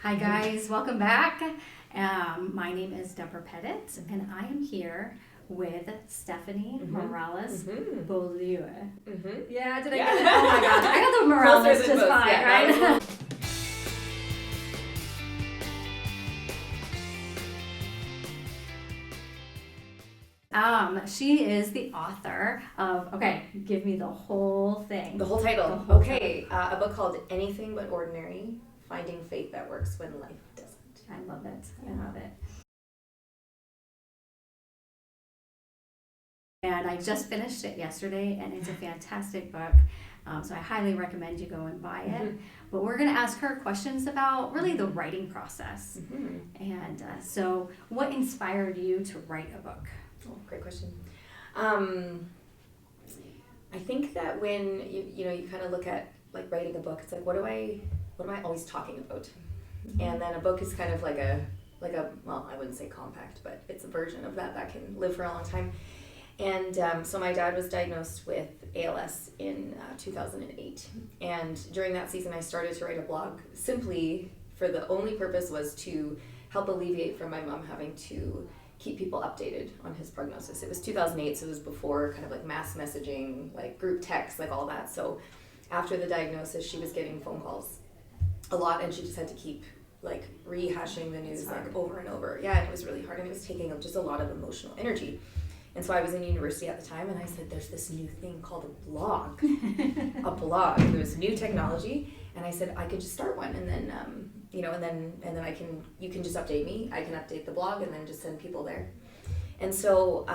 Hi guys, welcome back. My name is Deborah Pettit, and I am here with Stephanie Morales-Beaulieu. Yeah, did I get it? Oh my god, I got the Morales just fine, right? She is the author of, give me the whole thing. The whole title. A book called Anything But Ordinary, Finding Faith That Works When Life Doesn't. I love it. I love it. And I just finished it yesterday, and it's a fantastic book. So I highly recommend you go and buy it. But we're going to ask her questions about really the writing process. And so what inspired you to write a book? Oh, great question. I think that when you kind of look at like writing a book, it's like what am I always talking about? And then a book is kind of like a well, I wouldn't say compact, but it's a version of that can live for a long time. And so my dad was diagnosed with ALS in 2008, and during that season I started to write a blog simply for the only purpose was to help alleviate from my mom having to keep people updated on his prognosis. It was 2008, so it was before kind of like mass messaging, like group text, like all that. So after the diagnosis, she was getting phone calls a lot, and she just had to keep like rehashing the news like over and over. Yeah, it was really hard, and it was taking up just a lot of emotional energy. And so I was in university at the time, and I said, there's this new thing called a blog. A blog. It was new technology, and I said I could just start one, and then and then you can just update me. I can update the blog, and then just send people there. And so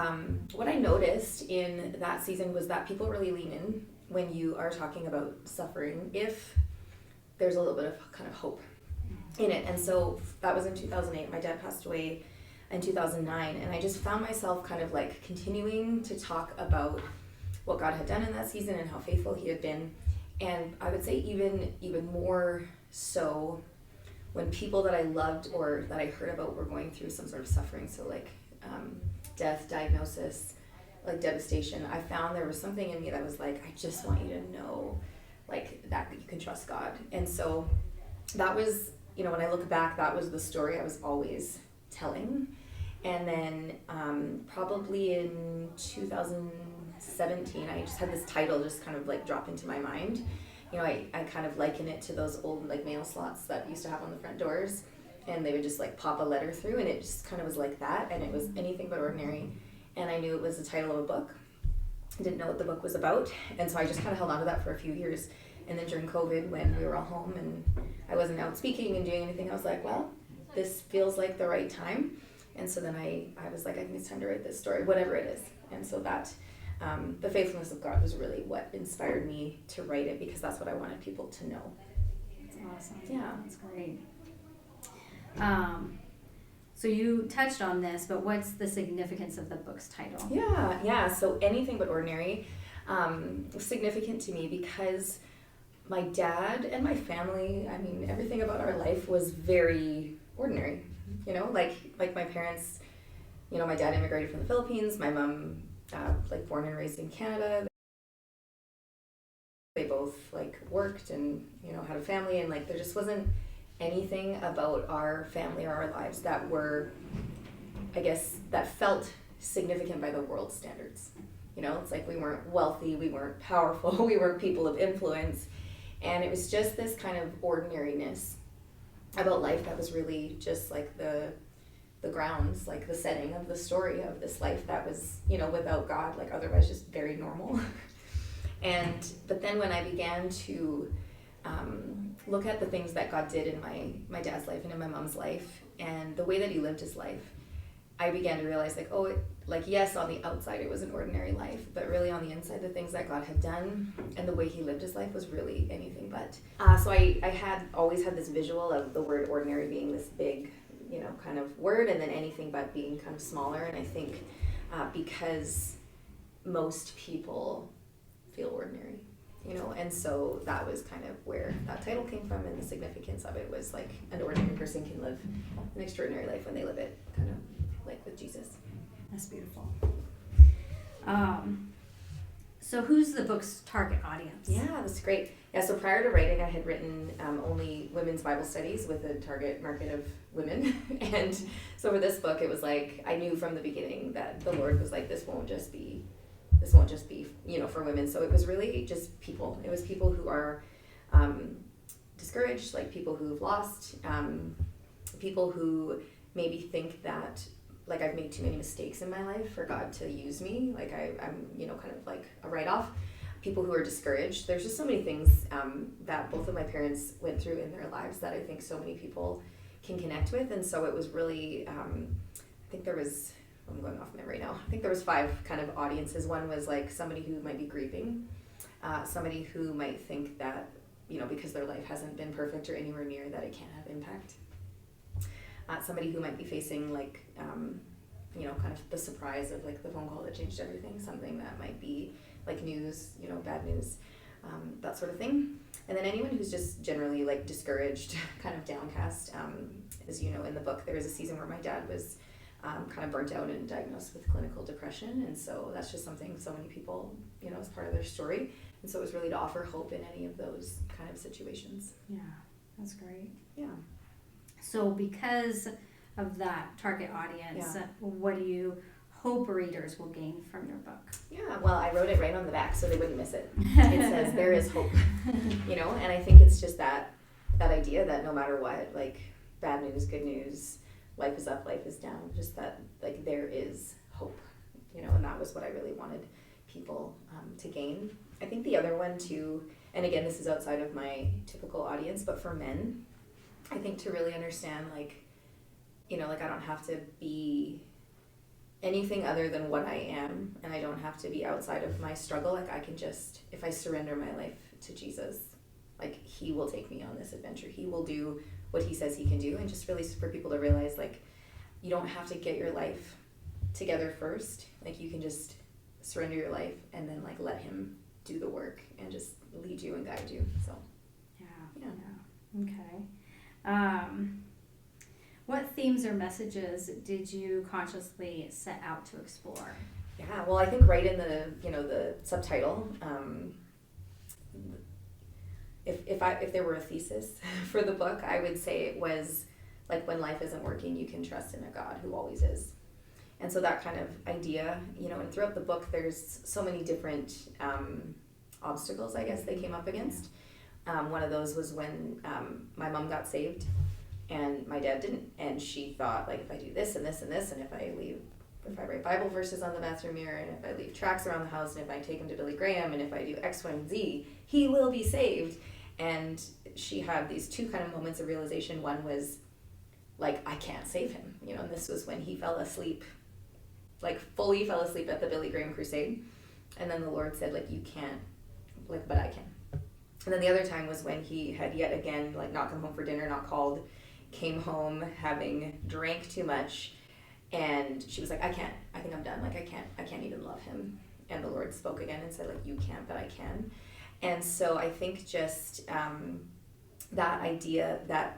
what I noticed in that season was that people really lean in when you are talking about suffering if there's a little bit of kind of hope in it. And so that was in 2008. My dad passed away in 2009, and I just found myself kind of like continuing to talk about what God had done in that season and how faithful he had been. And I would say even more so when people that I loved or that I heard about were going through some sort of suffering, so like death, diagnosis, like devastation, I found there was something in me that was like, I just want you to know like that you can trust God. And so that was, when I look back, that was the story I was always telling. And then probably in 2017, I just had this title just kind of like drop into my mind. I kind of liken it to those old like mail slots that used to have on the front doors, and they would just like pop a letter through, and it just kind of was like that, and it was Anything But Ordinary. And I knew it was the title of a book. I didn't know what the book was about, and so I just kind of held on to that for a few years. And then during COVID, when we were all home and I wasn't out speaking and doing anything, I was like, well, this feels like the right time. And so then I was like, I think it's time to write this story, whatever it is. And so that, the faithfulness of God was really what inspired me to write it, because that's what I wanted people to know. That's awesome. Yeah. That's great. So you touched on this, but what's the significance of the book's title? Yeah. So Anything But Ordinary was significant to me because my dad and my family, everything about our life was very ordinary. Like my parents, my dad immigrated from the Philippines, my mom, born and raised in Canada. They both worked and, had a family, and there just wasn't anything about our family or our lives that were, I guess, that felt significant by the world standards. It's like we weren't wealthy, we weren't powerful, we weren't people of influence, and it was just this kind of ordinariness about life that was really just like the grounds, like the setting of the story of this life that was, without God, otherwise just very normal. But then when I began to look at the things that God did in my dad's life and in my mom's life and the way that he lived his life, I began to realize yes, on the outside it was an ordinary life, but really on the inside, the things that God had done and the way he lived his life was really anything but. So I had always had this visual of the word ordinary being this big, kind of word, and then anything but being kind of smaller. And I think because most people feel ordinary, and so that was kind of where that title came from, and the significance of it was like an ordinary person can live an extraordinary life when they live it kind of like with Jesus. That's beautiful. So who's the book's target audience? Yeah, that's great. Yeah, so prior to writing, I had written only women's Bible studies with a target market of women. And so for this book, it was like, I knew from the beginning that the Lord was like, this won't just be, for women. So it was really just people. It was people who are discouraged, like people who've lost, people who maybe think that like I've made too many mistakes in my life for God to use me. Like I'm kind of like a write-off. People who are discouraged. There's just so many things that both of my parents went through in their lives that I think so many people can connect with. And so it was really, I think there was, I'm going off memory now. I think there was 5 kind of audiences. One was like somebody who might be grieving, somebody who might think that, because their life hasn't been perfect or anywhere near that it can't have impact. Somebody who might be facing like, kind of the surprise of like the phone call that changed everything, something that might be like news, bad news, that sort of thing. And then anyone who's just generally like discouraged, kind of downcast. As you know, in the book, there was a season where my dad was kind of burnt out and diagnosed with clinical depression. And so that's just something so many people, is part of their story. And so it was really to offer hope in any of those kind of situations. Yeah, that's great. Yeah. So because of that target audience, what do you hope readers will gain from your book? Yeah, well, I wrote it right on the back so they wouldn't miss it. It says, there is hope, and I think it's just that idea that no matter what, like bad news, good news, life is up, life is down, just that like there is hope, and that was what I really wanted people to gain. I think the other one too, and again, this is outside of my typical audience, but for men, I think to really understand like, like I don't have to be anything other than what I am, and I don't have to be outside of my struggle. Like I can just, if I surrender my life to Jesus, like he will take me on this adventure. He will do what he says he can do. And just really for people to realize like you don't have to get your life together first. Like you can just surrender your life and then like let him do the work and just lead you and guide you. So yeah. Okay. What themes or messages did you consciously set out to explore? Yeah, well, I think right in the the subtitle, if there were a thesis for the book, I would say it was like when life isn't working, you can trust in a God who always is. And so that kind of idea, and throughout the book, there's so many different obstacles, I guess, they came up against. One of those was when my mom got saved. And my dad didn't, and she thought like if I do this and this and this, and if I write Bible verses on the bathroom mirror, and if I leave tracts around the house, and if I take him to Billy Graham, and if I do X, Y, and Z, he will be saved. And she had these 2 kind of moments of realization. One was like I can't save him, and this was when he fell asleep, like fully fell asleep at the Billy Graham crusade, and then the Lord said like you can't, like but I can. And then the other time was when he had yet again like not come home for dinner, not called. Came home having drank too much, and she was like, I think I'm done. Like I can't even love him. And the Lord spoke again and said like, you can't, but I can. And so I think just that idea that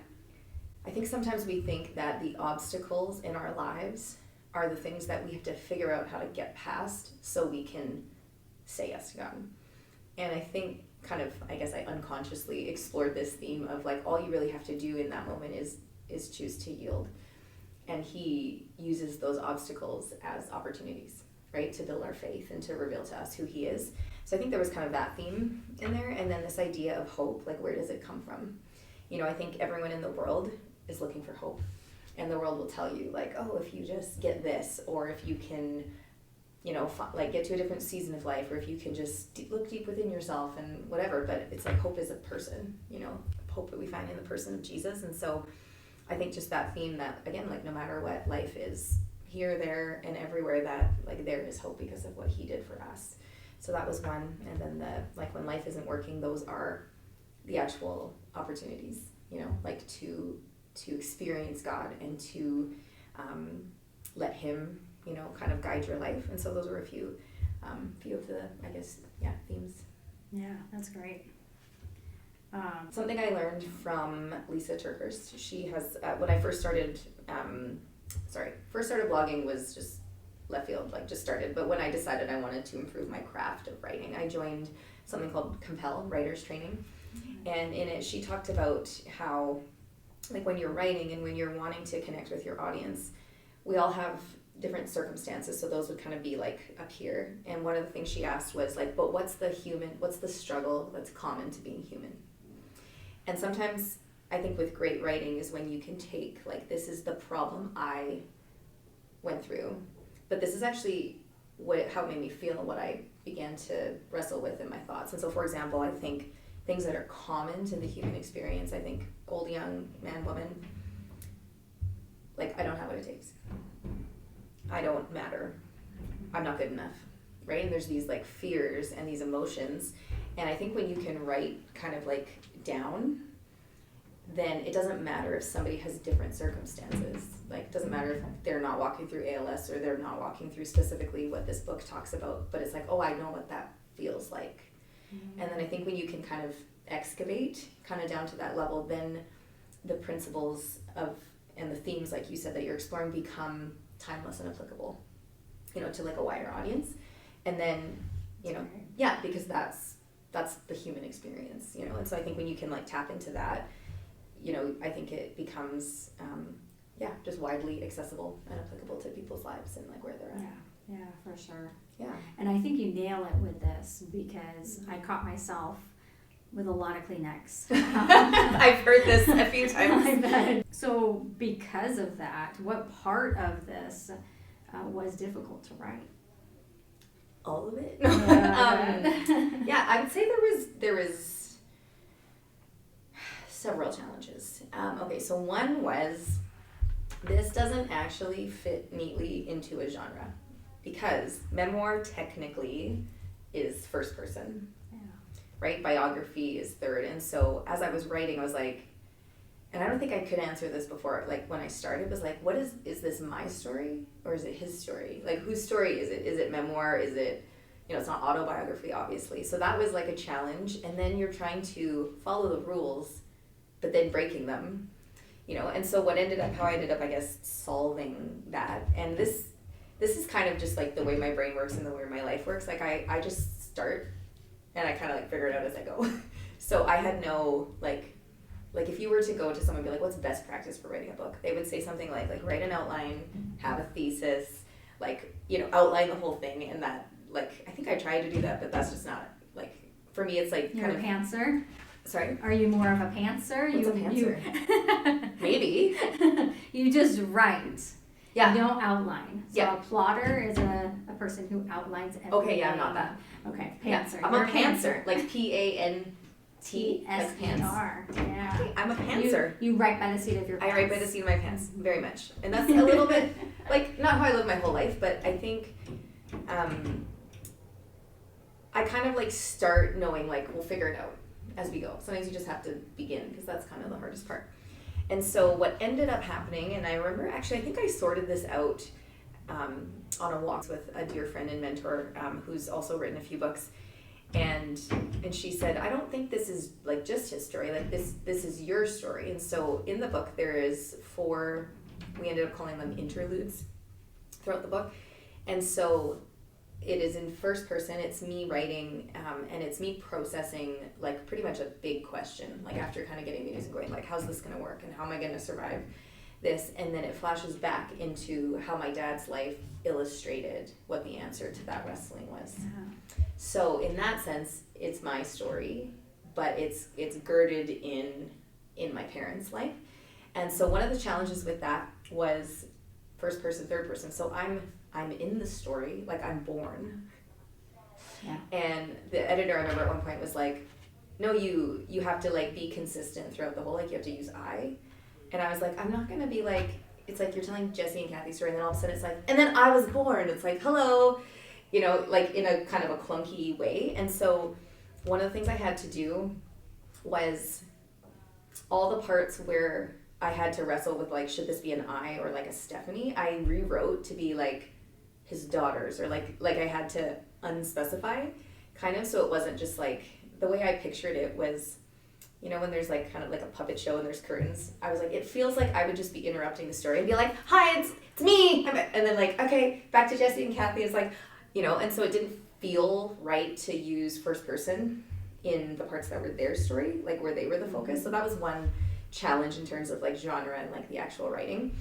I think sometimes we think that the obstacles in our lives are the things that we have to figure out how to get past so we can say yes to God. And I think kind of, I guess I unconsciously explored this theme of like all you really have to do in that moment is choose to yield. And he uses those obstacles as opportunities, right, to build our faith and to reveal to us who he is. So I think there was kind of that theme in there. And then this idea of hope, like where does it come from? I think everyone in the world is looking for hope. And the world will tell you like, oh, if you just get this, or if you can like get to a different season of life, or if you can just look deep within yourself and whatever. But it's like hope is a person, hope that we find in the person of Jesus. And so I think just that theme that, again, like no matter what life is, here, there, and everywhere, that like there is hope because of what he did for us. So that was one. And then the like when life isn't working, those are the actual opportunities, like to experience God and to let him kind of guide your life. And so those were a few of the, I guess, themes. Yeah, that's great. Something I learned from Lisa Turkhurst, she has, when I first started blogging was just left field, like just started. But when I decided I wanted to improve my craft of writing, I joined something called Compel Writers Training. And in it, she talked about how, like, when you're writing and when you're wanting to connect with your audience, we all have different circumstances. So those would kind of be like up here. And one of the things she asked was like, but what's the struggle that's common to being human? And sometimes I think with great writing is when you can take, like, this is the problem I went through, but this is actually how it made me feel and what I began to wrestle with in my thoughts. And so, for example, I think things that are common to the human experience, I think old, young, man, woman, like, I don't have what it takes. I don't matter. I'm not good enough, right? And there's these, like, fears and these emotions. And I think when you can write kind of, like, down, then it doesn't matter if somebody has different circumstances. Like, it doesn't matter if they're not walking through ALS or they're not walking through specifically what this book talks about, but it's like, oh, I know what that feels like. Mm-hmm. And then I think when you can kind of excavate kind of down to that level, then the principles of and the themes, like you said, that you're exploring become timeless and applicable, you know, to like a wider audience. And then, you know, yeah, because that's the human experience, you know. And so I think when you can like tap into that, you know, I think it becomes, just widely accessible and applicable to people's lives and like where they're at. Yeah, for sure. Yeah. And I think you nail it with this because I caught myself with a lot of Kleenex. I've heard this a few times. So because of that, what part of this was difficult to write? All of it. Yeah, I would say there was several challenges. Okay, so one was this doesn't actually fit neatly into a genre because memoir technically is first person. Yeah. Right? Biography is third. And so as I was writing, I was like, and I don't think I could answer this before, like when I started, was like, what is this my story or is it his story? Like, whose story is it? Is it memoir? Is it, you know, it's not autobiography, obviously. So that was like a challenge. And then you're trying to follow the rules, but then breaking them, you know. And so how I ended up, I guess, solving that. And this is kind of just like the way my brain works and the way my life works. Like I just start and I kind of like figure it out as I go. So I had no, like if you were to go to someone and be like, what's best practice for writing a book? They would say something like write an outline, have a thesis, like, you know, outline the whole thing. And that, like, I think I tried to do that, but that's just not, like, for me, it's like You're a pantser? Sorry? Are you more of a pantser? What's a pantser? Maybe. You just write. Yeah. You don't outline. So yeah. A plotter is a person who outlines everything. Okay, yeah, I'm not that. Okay, pantser. Yeah, I'm a pantser. Like PANTSER. Yeah. Okay, I'm a pantser. You write by the seat of your pants. I write by the seat of my pants, very much. And that's a little bit, like, not how I live my whole life, but I think I kind of, like, start knowing, like, we'll figure it out as we go. Sometimes you just have to begin, because that's kind of the hardest part. And so what ended up happening, and I remember, actually, I think I sorted this out on a walk with a dear friend and mentor who's also written a few books. And she said, I don't think this is like just his story, like this is your story. And so in the book there is 4, we ended up calling them interludes throughout the book. And so it is in first person, it's me writing, and it's me processing like pretty much a big question, like after kind of getting the news and going like, how's this gonna work and how am I gonna survive this? And then it flashes back into how my dad's life illustrated what the answer to that wrestling was. Yeah. So in that sense, it's my story, but it's girded in my parents' life. And so one of the challenges with that was first person, third person. So I'm in the story, like I'm born. Yeah. And the editor, I remember at one point was like, no, you have to like be consistent throughout the whole, like you have to use I. And I was like, I'm not gonna be like, it's like you're telling Jesse and Kathy's story and then all of a sudden it's like, and then I was born. It's like, hello, you know, like in a kind of a clunky way. And so one of the things I had to do was all the parts where I had to wrestle with like, should this be an I or like a Stephanie? I rewrote to be like his daughters or like I had to unspecify kind of. So it wasn't just like, the way I pictured it was You know, when there's like kind of like a puppet show and there's curtains, I was like, it feels like I would just be interrupting the story and be like, hi, it's me. And then like, okay, back to Jesse and Kathy. It's like, you know, and so it didn't feel right to use first person in the parts that were their story, like where they were the focus. So that was one challenge in terms of like genre and like the actual writing.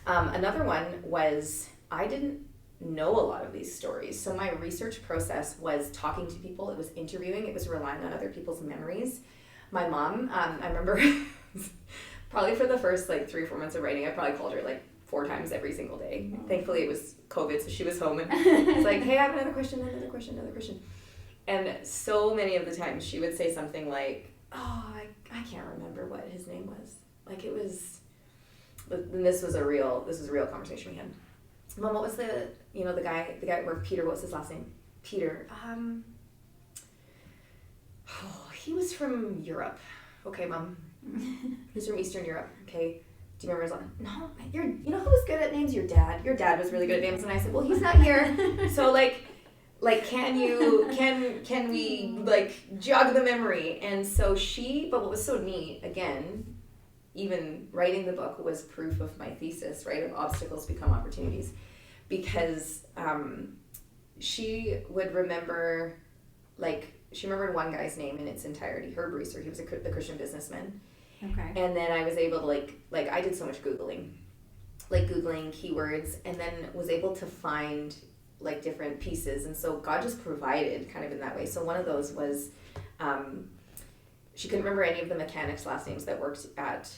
Another one was I didn't know a lot of these stories. So my research process was talking to people. It was interviewing. It was relying on other people's memories. My mom, I remember probably for the first like 3 or 4 months of writing, I probably called her like 4 times every single day. Thankfully it was COVID, so she was home and it's like, hey, I have another question. And so many of the times she would say something like, oh, I can't remember what his name was. Like it was, and this was a real conversation we had. Mom, what was the guy where Peter, what was his last name? Peter. He was from Europe. Okay, Mom. He's from Eastern Europe. Okay. Do you remember his last name? No, you know who was good at names? Your dad. Your dad was really good at names. And I said, well, he's not here. So like can we like jog the memory? And so but what was so neat, again, even writing the book was proof of my thesis, right? Of obstacles become opportunities. Because she would remember, like, she remembered one guy's name in its entirety, Herb Reeser. He was the Christian businessman. Okay. And then I was able to, like I did so much Googling keywords, and then was able to find, like, different pieces. And so God just provided kind of in that way. So one of those was, she couldn't remember any of the mechanics' last names that worked at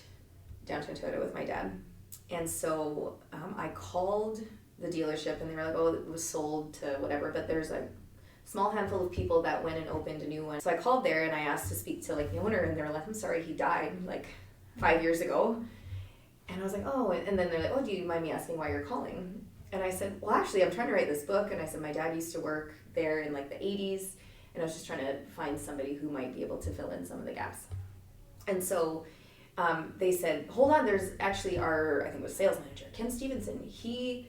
Downtown Toyota with my dad. And so I called the dealership, and they were like, oh, it was sold to whatever, but there's a small handful of people that went and opened a new one. So I called there and I asked to speak to like the owner, and they were like, I'm sorry, he died like 5 years ago. And I was like, oh, and then they're like, oh, do you mind me asking why you're calling? And I said, well, actually, I'm trying to write this book. And I said, my dad used to work there in like the 80s, and I was just trying to find somebody who might be able to fill in some of the gaps. And so they said, hold on, there's actually I think it was sales manager, Ken Stevenson. He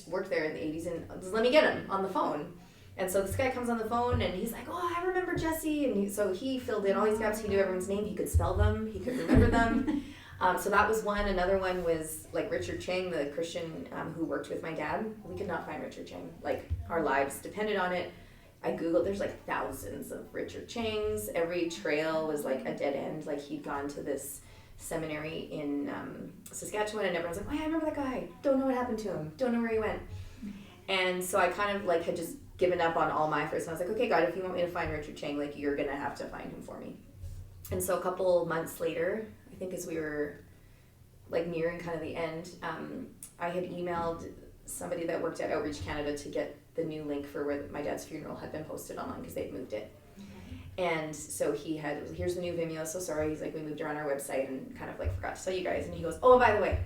worked there in the 80s, and let me get him on the phone. And so this guy comes on the phone, and he's like, oh, I remember Jesse. And so he filled in all these gaps. He knew everyone's name. He could spell them. He could remember them. So that was one. Another one was like Richard Chang, the Christian who worked with my dad. We could not find Richard Chang. Like, our lives depended on it. I Googled, there's like thousands of Richard Changs. Every trail was like a dead end. Like, he'd gone to this seminary in Saskatchewan, and everyone's like, oh yeah, I remember that guy. Don't know what happened to him. Don't know where he went. And so I kind of like had just given up on all my efforts, and I was like, okay, God, if you want me to find Richard Chang, like, you're gonna have to find him for me. And so a couple months later, I think as we were like nearing kind of the end, I had emailed somebody that worked at Outreach Canada to get the new link for where my dad's funeral had been posted online, because they'd moved it. And so here's the new Vimeo, so sorry. He's like, we moved around our website and kind of like forgot to tell you guys. And he goes, oh, and by the way,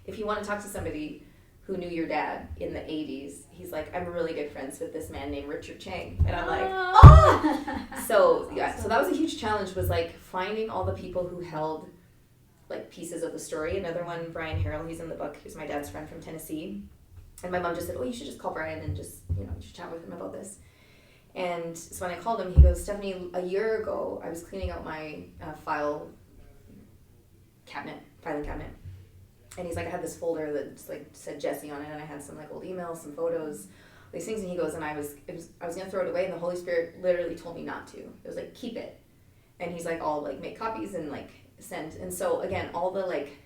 if you want to talk to somebody who knew your dad in the 80s, he's like, I'm really good friends with this man named Richard Chang. And I'm like, oh! So yeah, so that was a huge challenge, was like finding all the people who held like pieces of the story. Another one, Brian Harrell, he's in the book. He's my dad's friend from Tennessee. And my mom just said, oh, you should just call Brian and just, you should chat with him about this. And so when I called him, he goes, Stephanie, a year ago, I was cleaning out my filing cabinet. And he's like, I had this folder that just like said Jesse on it, and I had some like old emails, some photos, these things. And he goes, and I was gonna throw it away, and the Holy Spirit literally told me not to. It was like, keep it. And he's like, I'll like make copies and like send. And so again, all the like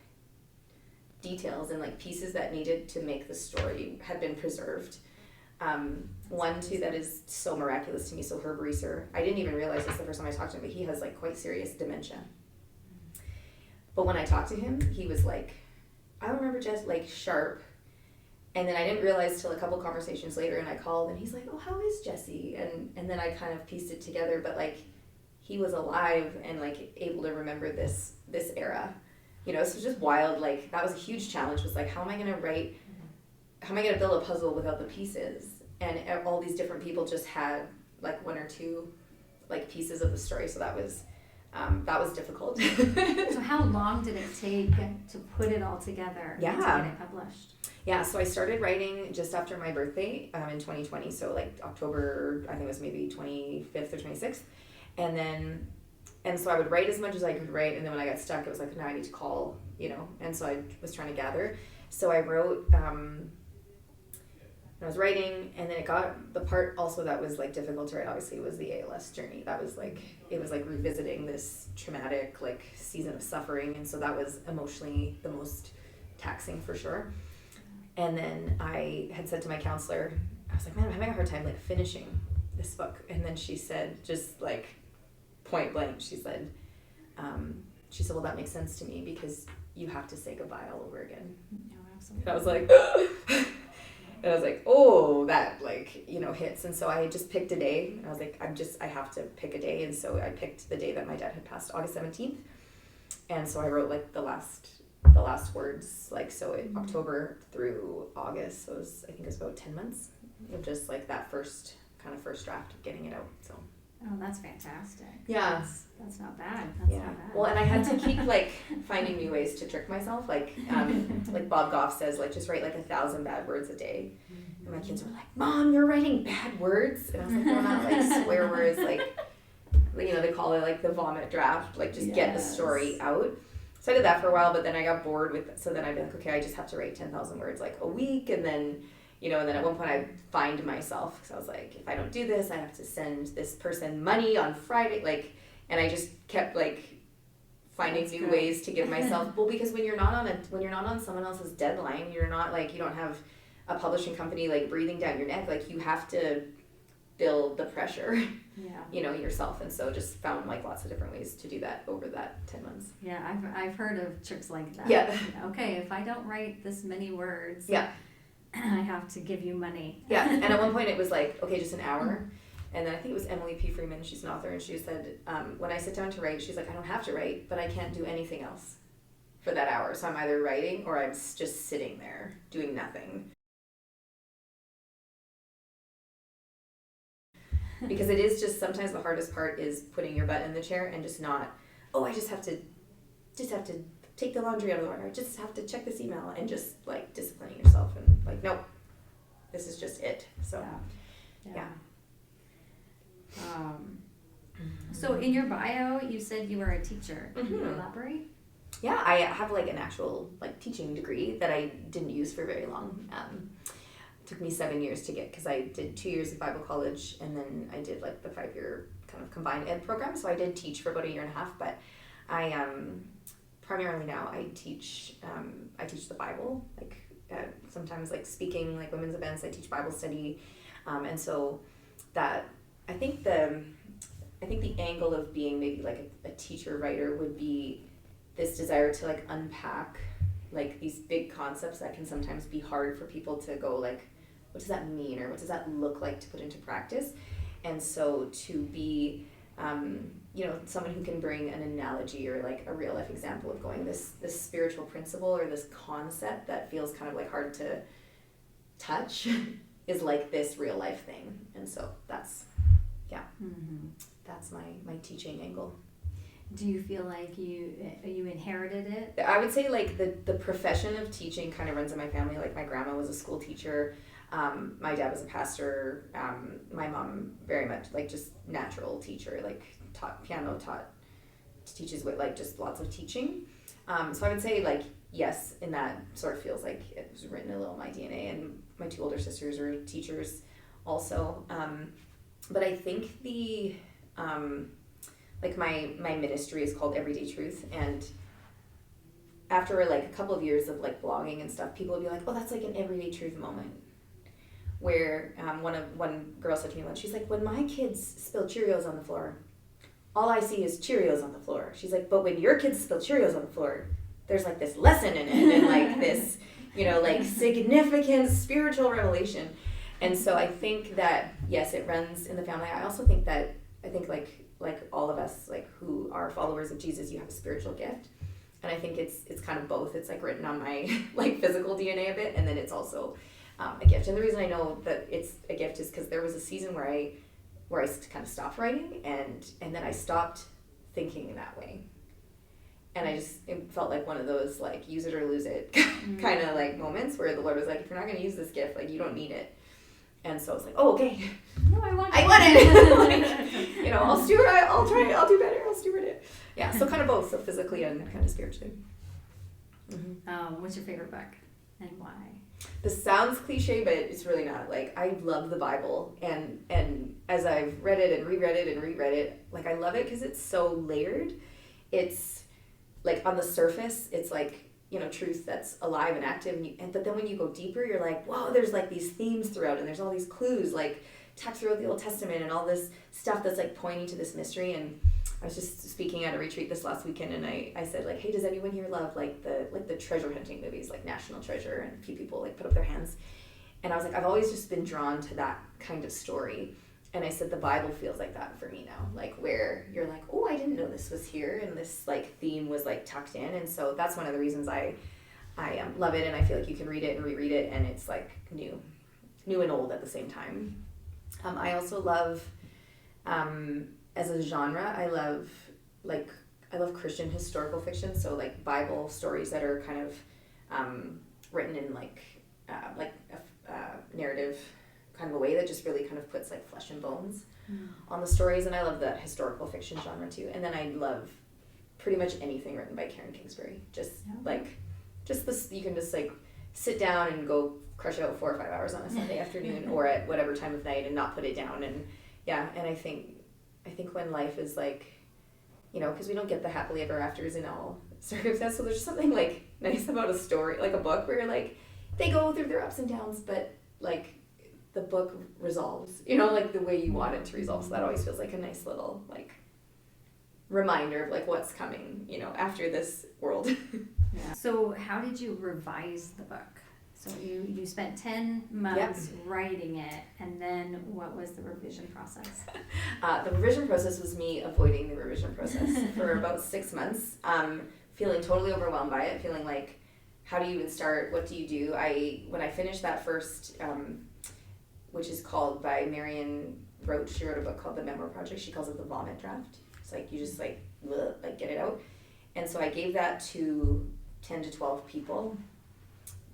details and like pieces that needed to make the story had been preserved. One too that is so miraculous to me. So Herb Reeser, I didn't even realize this the first time I talked to him, but he has like quite serious dementia. But when I talked to him, he was like, I remember just like sharp. And then I didn't realize till a couple conversations later, and I called, and he's like, oh, how is Jesse? And then I kind of pieced it together, but like he was alive and like able to remember this era. So it's just wild. Like, that was a huge challenge, was like, how am I going to build a puzzle without the pieces? And all these different people just had like one or two like pieces of the story. So that was difficult. So how long did it take to put it all together and to get it published? Yeah, so I started writing just after my birthday in 2020. So like October, I think it was maybe 25th or 26th. And so I would write as much as I could write, and then when I got stuck, it was like, now I need to call, and so I was trying to gather. So I wrote, I was writing, and then it got, the part also that was like difficult to write, obviously, was the ALS journey. That was like, it was like revisiting this traumatic like season of suffering, and so that was emotionally the most taxing for sure. And then I had said to my counselor, I was like, man, I'm having a hard time like finishing this book. And then she said, just like point blank, she said, well, that makes sense to me because you have to say goodbye all over again. No, absolutely. And I was like, and I was like, oh, that like, hits. And so I just picked a day. I was like, I have to pick a day. And so I picked the day that my dad had passed, August 17th. And so I wrote like the last words, like, so in October through August, so I think it was about 10 months of just like that first draft of getting it out. So. Oh, that's fantastic. Yeah. That's not bad. That's yeah. not bad. Well, and I had to keep like finding new ways to trick myself. Like, like Bob Goff says, like just write like 1,000 bad words a day. And my kids were like, Mom, you're writing bad words. And I was like, no, not like swear words. Like, they call it like the vomit draft. Like just get the story out. So I did that for a while, but then I got bored with it. So then I'd be like, okay, I just have to write 10,000 words like a week. And then, and then at one point I fined myself. So I was like, if I don't do this, I have to send this person money on Friday. Like, and I just kept like finding new ways to give myself, well, because when you're not on someone else's deadline, you're not like, you don't have a publishing company like breathing down your neck. Like you have to build the pressure, yourself. And so just found like lots of different ways to do that over that 10 months. Yeah, I've heard of tricks like that. Yeah. Okay, if I don't write this many words, yeah, I have to give you money. Yeah, and at one point it was like, okay, just an hour. And then I think it was Emily P. Freeman, she's an author, and she said, when I sit down to write, she's like, I don't have to write, but I can't do anything else for that hour. So I'm either writing or I'm just sitting there doing nothing. Because it is just sometimes the hardest part is putting your butt in the chair and just not, I just have to take the laundry out of the water. I just have to check this email, and just like disciplining yourself and like, nope, this is just it. So yeah. So in your bio, you said you were a teacher. Can you elaborate? Yeah, I have like an actual like teaching degree that I didn't use for very long. It took me 7 years to get, because I did 2 years of Bible college, and then I did like the 5-year kind of combined ed program. So I did teach for about 1.5 years, but I primarily now I teach the Bible, like sometimes like speaking, like women's events. I teach Bible study, and so that I think the angle of being maybe like a teacher writer would be this desire to like unpack like these big concepts that can sometimes be hard for people to go like, what does that mean, or what does that look like to put into practice? And so to be someone who can bring an analogy or like a real life example of going this spiritual principle or this concept that feels kind of like hard to touch is like this real life thing. And so that's my teaching angle. Do you feel like you inherited it? I would say like the profession of teaching kind of runs in my family. Like my grandma was a school teacher. My dad was a pastor. My mom very much like just natural teacher, like taught piano, teaches with like just lots of teaching. So I would say like, yes, and that sort of feels like it was written a little in my DNA, and my 2 older sisters are teachers also. But I think like my ministry is called Everyday Truth, and after like a couple of years of like blogging and stuff, people would be like, oh, that's like an everyday truth moment. Where one girl said to me once, she's like, when my kids spill Cheerios on the floor, all I see is Cheerios on the floor. She's like, but when your kids spill Cheerios on the floor, there's like this lesson in it, and like this, like significant spiritual revelation. And so I think that, yes, it runs in the family. I also think that, like all of us, like who are followers of Jesus, you have a spiritual gift. And I think it's kind of both. It's like written on my like physical DNA a bit, and then it's also a gift. And the reason I know that it's a gift is because there was a season where I kind of stopped writing, and then I stopped thinking in that way. And it felt like one of those like use it or lose it kind of like moments where the Lord was like, if you're not going to use this gift, like you don't need it. And so I was like, oh, okay. No, I want it. I'll do better, I'll steward it. Yeah, so kind of both, so physically and kind of spiritually. What's your favorite book and why? This sounds cliche, but it's really not. Like, I love the Bible, and as I've read it and reread it, like, I love it because it's so layered. It's like, on the surface, it's like, truth that's alive and active, but then when you go deeper, you're like, whoa, there's like these themes throughout, and there's all these clues like tucked throughout the Old Testament, and all this stuff that's like pointing to this mystery. And I was just speaking at a retreat this last weekend, and I said, like, hey, does anyone here love like the treasure hunting movies, like National Treasure? And a few people like put up their hands, and I was like, I've always just been drawn to that kind of story. And I said, the Bible feels like that for me now, like where you're like, oh, I didn't know this was here, and this like theme was like tucked in. And so that's one of the reasons I love it, and I feel like you can read it and reread it, and it's like new and old at the same time. I also love, as a genre, I love Christian historical fiction, so like Bible stories that are kind of written in like a narrative kind of a way that just really kind of puts like flesh and bones on the stories. And I love that historical fiction genre too. And then I love pretty much anything written by Karen Kingsbury. This, you can just like sit down and go crush out 4 or 5 hours on a Sunday afternoon or at whatever time of night and not put it down. And and I think when life is like, because we don't get the happily ever afters in all circumstances, so there's something like nice about a story, like a book, where you're like, they go through their ups and downs, but like the book resolves, like the way you want it to resolve. So that always feels like a nice little like reminder of like what's coming, after this world. Yeah. So how did you revise the book? So you spent 10 months writing it, and then what was the revision process? The revision process was me avoiding the revision process for about 6 months, feeling totally overwhelmed by it, feeling like, how do you even start? What do you do? When I finished that first, which is called by Marion Roach, she wrote a book called The Memoir Project. She calls it the vomit draft. It's like you just like get it out. And so I gave that to 10 to 12 people.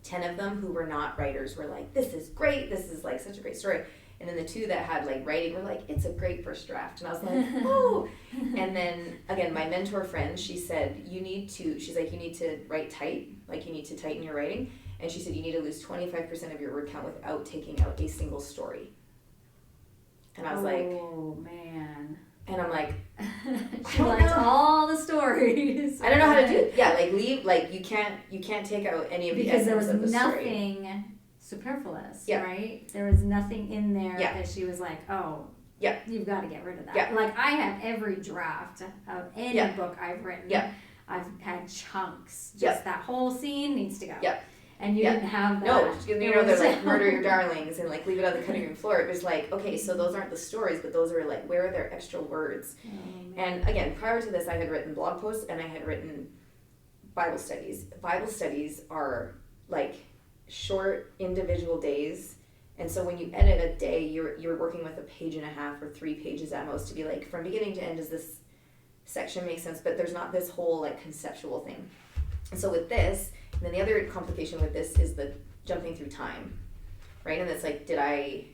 10 of them who were not writers were like, this is great, this is like such a great story. And then the 2 that had like writing were like, it's a great first draft. And I was like, oh. And then again, my mentor friend, she said, you need to write tight, like you need to tighten your writing. And she said, you need to lose 25% of your word count without taking out a single story. And I was like, oh man. And I'm like, she likes all the stories. I don't know how to do it. Yeah, like leave, like you can't take out any of the because there was of the nothing story. Superfluous, right? There was nothing in there Yeah. that she was like, oh, yeah, you've got to get rid of that. Yeah. Like I have every draft of any Yeah. book I've written. Yeah. I've had chunks. Just Yeah. that whole scene needs to go. Yeah. And you Yeah. didn't have that. No, they're like murder your darlings and like leave it on the cutting room floor. It was like, okay, so those aren't the stories, but those are like, where are their extra words? Oh, And again, prior to this, I had written blog posts and I had written Bible studies. Bible studies are like short individual days. And so when you edit a day, you're working with a page and a half or 3 pages at most to be like, from beginning to end, does this section make sense? But there's not this whole like conceptual thing. And so with this, and then the other complication with this is the jumping through time, right? And it's like, did I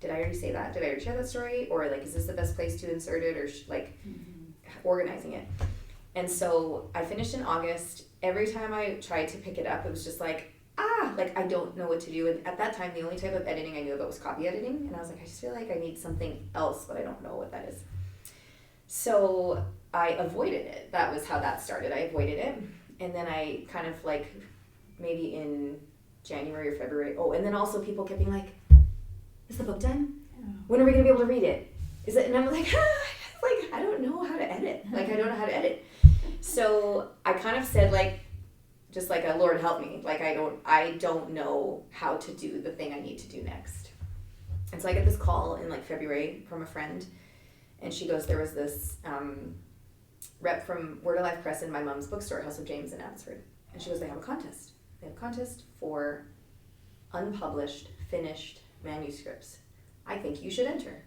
already say that? Did I already share that story? Or like, is this the best place to insert it? Or organizing it? And so I finished in August. Every time I tried to pick it up, it was just like, like I don't know what to do. And at that time, the only type of editing I knew about was copy editing. And I was like, I just feel like I need something else, but I don't know what that is. So I avoided it. That was how that started. I avoided it. And then I kind of like, maybe in January or February, and then also people kept being like, is the book done? When are we going to be able to read it? Is it? And I'm like, I don't know how to edit. Like, I don't know how to edit. So I kind of said like, just like a Lord help me. Like, I don't know how to do the thing I need to do next. And so I get this call in like February from a friend, and she goes, there was this rep from Word of Life Press in my mom's bookstore, House of James in Abbotsford. And she goes, they have a contest. They have a contest for unpublished, finished manuscripts. I think you should enter.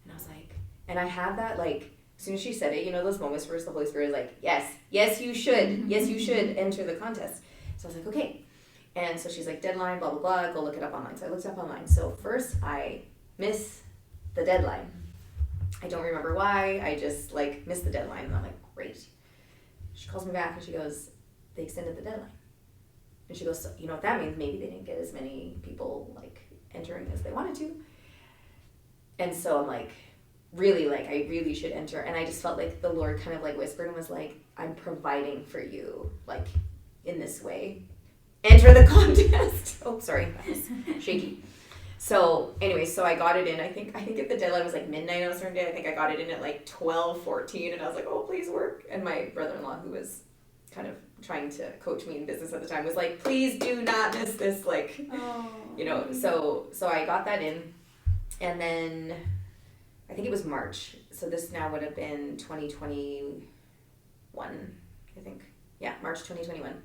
And I was like, and I had that like, as soon as she said it, those moments where the Holy Spirit is like, yes, you should enter the contest. So I was like, okay. And so she's like, deadline, blah, blah, blah, go look it up online. So I looked it up online. So first I miss the deadline. I don't remember why. I just like missed the deadline. And I'm like, great. She calls me back and she goes, they extended the deadline. And she goes, so, you know what that means? Maybe they didn't get as many people like entering as they wanted to. And so I'm like, really, like, I really should enter. And I just felt like the Lord kind of like whispered and was like, I'm providing for you, like, in this way. Enter the contest. Oh, sorry, that was shaky. So anyway, so I got it in. I think if the deadline was like midnight on a certain day, I think I got it in at like 12:14, and I was like, oh, please work. And my brother-in-law, who was kind of trying to coach me in business at the time, was like, please do not miss this, like, you know. So I got that in, and then I think it was March. So this now would have been 2021, I think. Yeah, March 2021.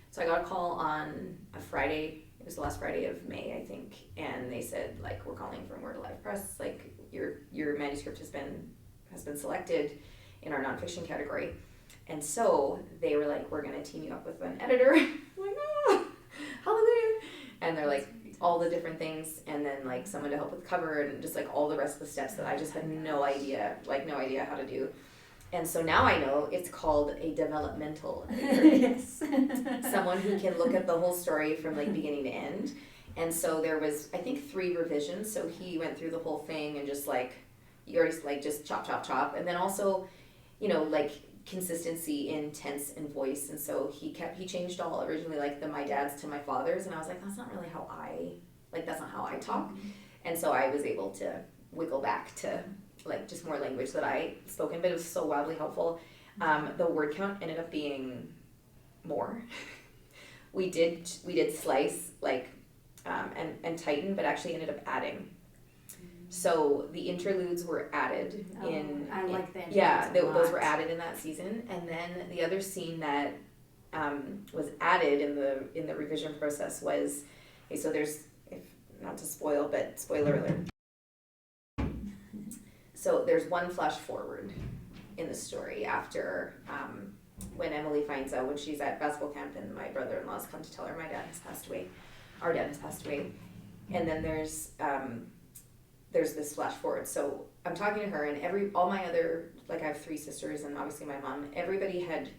So I got a call on a Friday. It was the last Friday of May, I think, and they said, like, we're calling from Word Alive Press. Like, your manuscript has been selected in our nonfiction category, and so they were like, we're gonna team you up with an editor. I'm like, hallelujah! And they're like, all the different things, and then like someone to help with cover and just like all the rest of the steps that I just had no idea how to do. And so now I know it's called a developmental editor. Yes. Someone who can look at the whole story from like beginning to end. And so there was, I think, 3 revisions. So he went through the whole thing and just like, you already like just chop. And then also, you know, like consistency in tense and voice. And so he changed all originally like my dad's to my father's. And I was like, that's not really how that's not how I talk. Mm-hmm. And so I was able to wiggle back to like just more language that I spoken, but it was so wildly helpful. The word count ended up being more. we did slice like and tighten, but actually ended up adding. So the interludes were added in. I like the interludes. Yeah, those were added in that season, and then the other scene that was added in the revision process was, okay, so there's, if not to spoil, but spoiler alert. So there's one flash forward in the story after when Emily finds out when she's at basketball camp and my brother-in-law's come to tell her my dad has passed away. Our dad has passed away. And then there's this flash forward. So I'm talking to her and all my other, like I have 3 sisters and obviously my mom, everybody had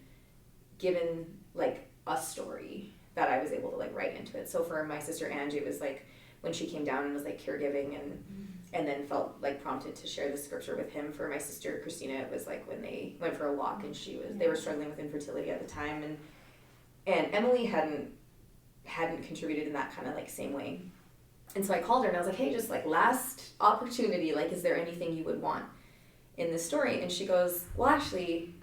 given like a story that I was able to like write into it. So for my sister Angie, it was like when she came down and was like caregiving and then felt like prompted to share the scripture with him. For my sister Christina, it was like when they went for a walk and they were struggling with infertility at the time, and Emily hadn't contributed in that kind of like same way. And so I called her and I was like, hey, just like last opportunity, like is there anything you would want in this story? And she goes, well, actually,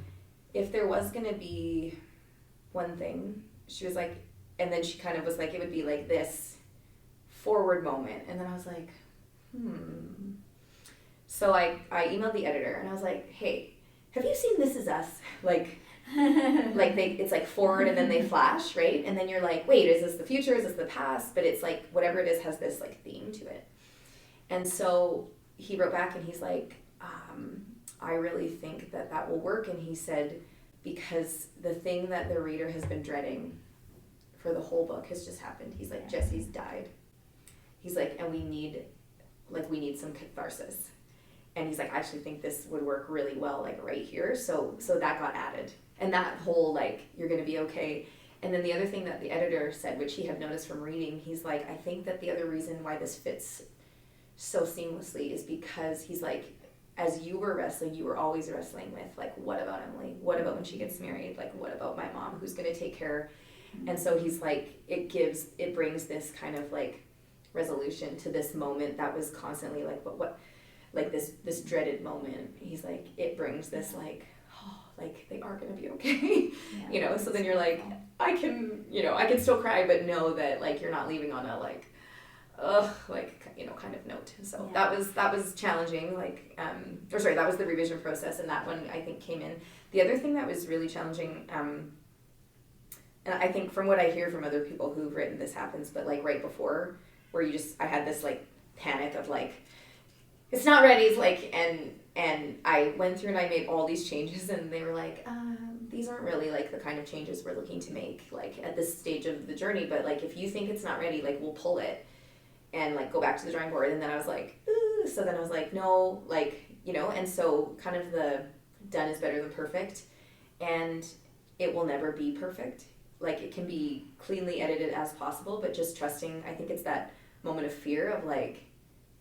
if there was gonna be one thing, she was like, and then she kind of was like, it would be like this forward moment. And then I was like, So I emailed the editor and I was like, hey, have you seen This Is Us? Like it's like forward and then they flash, right? And then you're like, wait, is this the future? Is this the past? But it's like whatever it is has this like theme to it. And so he wrote back and he's like, I really think that will work. And he said, because the thing that the reader has been dreading for the whole book has just happened. He's like, Jesse's died. He's like, and we need some catharsis. And he's like, I actually think this would work really well, like right here. So that got added. And that whole, like, you're going to be okay. And then the other thing that the editor said, which he had noticed from reading, he's like, I think that the other reason why this fits so seamlessly is because he's like, as you were wrestling, you were always wrestling with, like, what about Emily? What about when she gets married? Like, what about my mom? Who's going to take care? And so he's like, it brings this kind of, like, resolution to this moment that was constantly, like, what like, this dreaded moment. He's like, it brings this, like, like they are gonna be okay. Yeah, you know, so then you're like, I can still cry, but know that like you're not leaving on a like kind of note. So that was challenging, like that was the revision process, and that one I think came in. The other thing that was really challenging, and I think from what I hear from other people who've written, this happens, but like right before, where I had this like panic of like, it's not ready, it's like, and I went through and I made all these changes, and they were like, these aren't really like the kind of changes we're looking to make like at this stage of the journey, but like if you think it's not ready, like we'll pull it and like go back to the drawing board. And then I was like, ooh. So then I was like, no, like you know, and so kind of the done is better than perfect, and it will never be perfect. Like, it can be cleanly edited as possible, but just trusting, I think it's that moment of fear of like,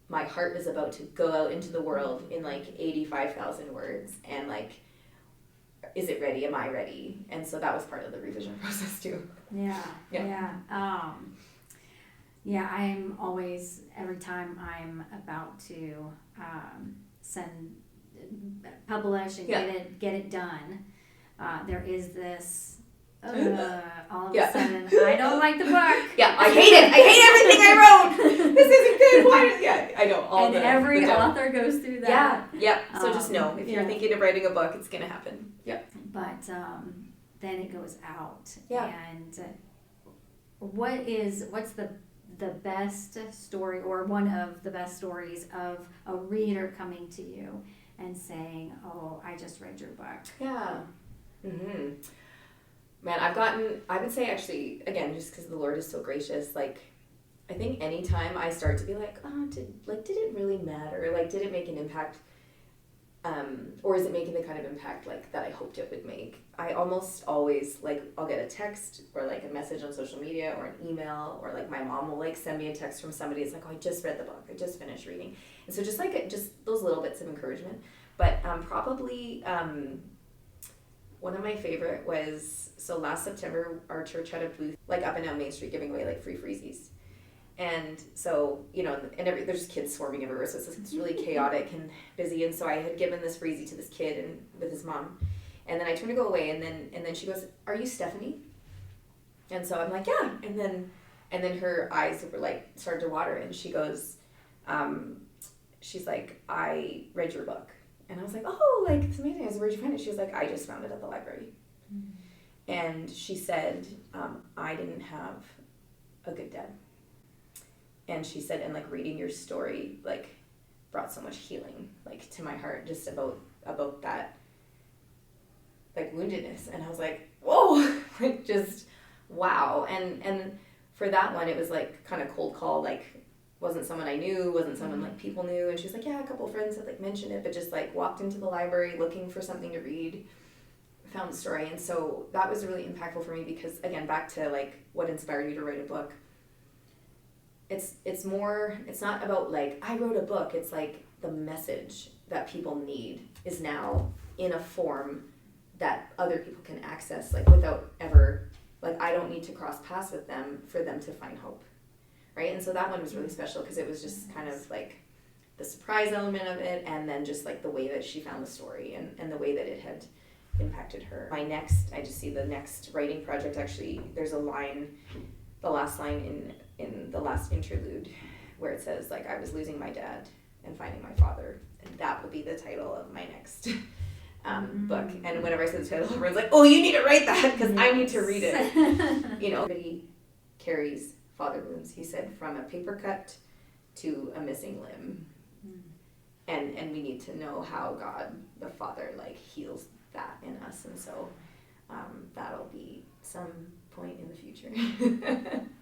my heart is about to go out into the world in like 85,000 words, and like, is it ready? Am I ready? And so that was part of the revision process too. Yeah. Yeah, I'm always, every time I'm about to publish and get it done, there is this, all of a sudden, I don't like the book. Yeah, I hate it. I hate everything I wrote. This isn't good. Why? I know. Every author goes through that. Yeah. So just know, if you're thinking of writing a book, it's going to happen. Yeah. But then it goes out. Yeah. And what's the best story, or one of the best stories of a reader coming to you and saying, "Oh, I just read your book"? Yeah. Mm-hmm. Man, I would say actually, again, just because the Lord is so gracious, like, I think anytime I start to be like, oh, did it really matter? Like, did it make an impact? Or is it making the kind of impact, like, that I hoped it would make? I almost always, like, I'll get a text or, like, a message on social media or an email, or, like, my mom will, like, send me a text from somebody. It's like, oh, I just read the book. I just finished reading. And so just, like, just those little bits of encouragement. But probably one of my favorite was, so last September, our church had a booth, like, up and down Main Street giving away, like, free freezies. And so, you know, there's kids swarming everywhere, so it's really chaotic and busy. And so I had given this freezie to this kid and with his mom, and then I turned to go away, and then she goes, "Are you Stephanie?" And so I'm like, "Yeah." And then her eyes were like started to water, and she goes, she's like, "I read your book," and I was like, "Oh, like, it's amazing." I was, "Where'd you find it?" She was like, "I just found it at the library," and she said, "I didn't have a good dad." And she said, and like, reading your story, like, brought so much healing, like, to my heart, just about that, like, woundedness. And I was like, whoa, like, just, wow. And for that one, it was like kind of cold call, like, wasn't someone I knew, wasn't someone like people knew. And she was like, yeah, a couple friends had like mentioned it, but just like walked into the library looking for something to read, found the story. And so that was really impactful for me, because again, back to like what inspired you to write a book. It's not about like, I wrote a book. It's like the message that people need is now in a form that other people can access, like, without ever, like, I don't need to cross paths with them for them to find hope, right? And so that one was really special, because it was just kind of like the surprise element of it, and then just like the way that she found the story, and the way that it had impacted her. I just see the next writing project, actually, there's a line, the last line in the last interlude, where it says, like, I was losing my dad and finding my father, and that will be the title of my next book. And whenever I say the title, everyone's like, oh, you need to write that, because I need to read it. You know, everybody carries father wounds, he said, from a paper cut to a missing limb. And we need to know how God the Father, like, heals that in us. And so that'll be some point in the future.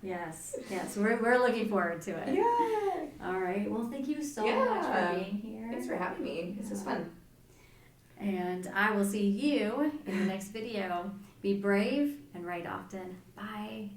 Yes, we're looking forward to it. Yeah. All right, well, thank you so much for being here. Thanks for having me. This was fun. And I will see you in the next video. Be brave and write often. Bye.